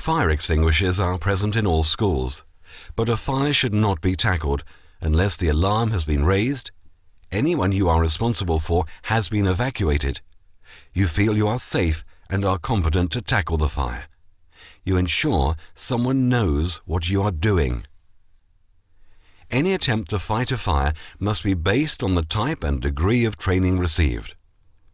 Fire extinguishers are present in all schools, but a fire should not be tackled unless the alarm has been raised, anyone you are responsible for has been evacuated, you feel you are safe and are competent to tackle the fire. You ensure someone knows what you are doing. Any attempt to fight a fire must be based on the type and degree of training received.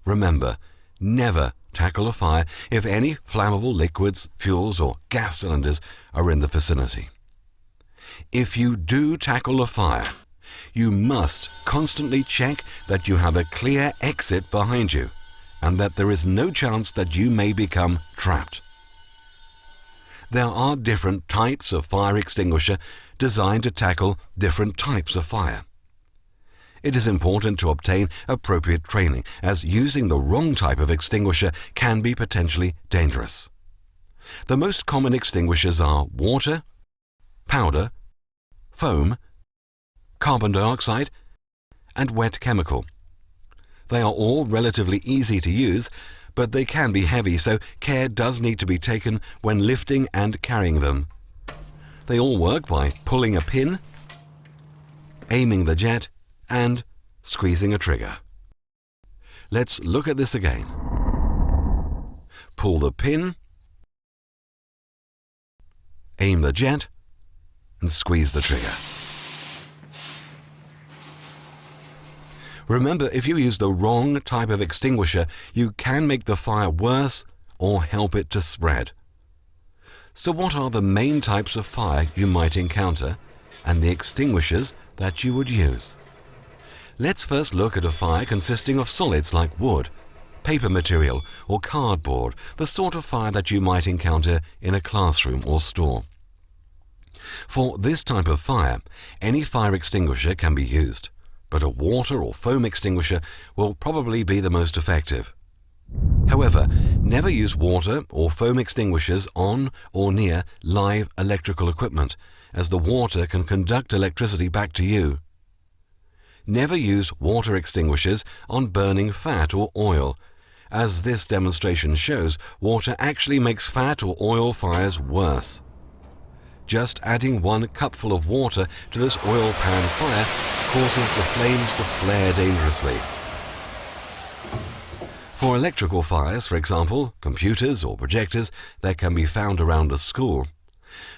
Remember, never tackle a fire if any flammable liquids, fuels or gas cylinders are in the vicinity. If you do tackle a fire, you must constantly check that you have a clear exit behind you and that there is no chance that you may become trapped. There are different types of fire extinguisher designed to tackle different types of fire. It is important to obtain appropriate training, as using the wrong type of extinguisher can be potentially dangerous. The most common extinguishers are water, powder, foam, carbon dioxide, and wet chemical. They are all relatively easy to use, but they can be heavy, so care does need to be taken when lifting and carrying them. They all work by pulling a pin, aiming the jet, and squeezing a trigger. Let's look at this again. Pull the pin, aim the jet, and squeeze the trigger. Remember, if you use the wrong type of extinguisher, you can make the fire worse or help it to spread. So what are the main types of fire you might encounter and the extinguishers that you would use? Let's first look at a fire consisting of solids like wood, paper material or cardboard, the sort of fire that you might encounter in a classroom or store. For this type of fire, any fire extinguisher can be used, but a water or foam extinguisher will probably be the most effective. However, never use water or foam extinguishers on or near live electrical equipment, as the water can conduct electricity back to you. Never use water extinguishers on burning fat or oil. As this demonstration shows, water actually makes fat or oil fires worse. Just adding 1 cupful of water to this oil pan fire causes the flames to flare dangerously. For electrical fires, for example, computers or projectors that can be found around a school,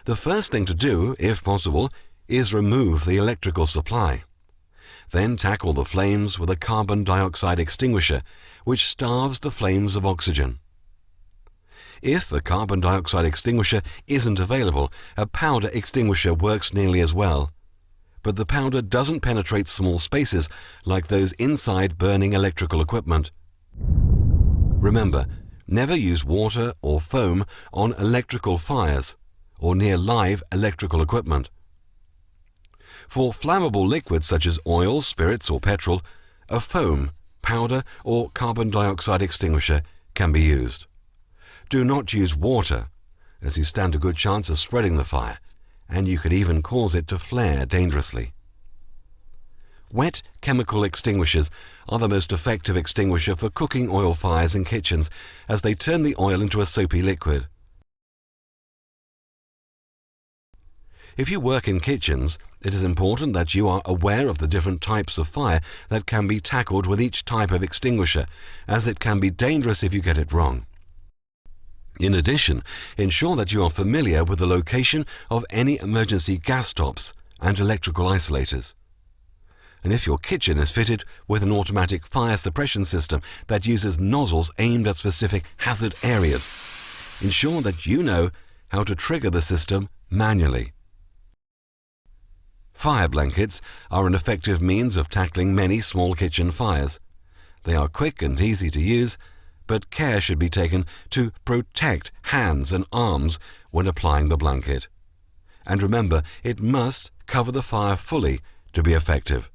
the first thing to do, if possible, is remove the electrical supply. Then tackle the flames with a carbon dioxide extinguisher, which starves the flames of oxygen. If a carbon dioxide extinguisher isn't available, a powder extinguisher works nearly as well. But the powder doesn't penetrate small spaces like those inside burning electrical equipment. Remember, never use water or foam on electrical fires or near live electrical equipment. For flammable liquids such as oil, spirits or petrol, a foam, powder or carbon dioxide extinguisher can be used. Do not use water, as you stand a good chance of spreading the fire, and you could even cause it to flare dangerously. Wet chemical extinguishers are the most effective extinguisher for cooking oil fires in kitchens, as they turn the oil into a soapy liquid. If you work in kitchens, it is important that you are aware of the different types of fire that can be tackled with each type of extinguisher, as it can be dangerous if you get it wrong. In addition, ensure that you are familiar with the location of any emergency gas stops and electrical isolators. And if your kitchen is fitted with an automatic fire suppression system that uses nozzles aimed at specific hazard areas, ensure that you know how to trigger the system manually. Fire blankets are an effective means of tackling many small kitchen fires. They are quick and easy to use, but care should be taken to protect hands and arms when applying the blanket. And remember, it must cover the fire fully to be effective.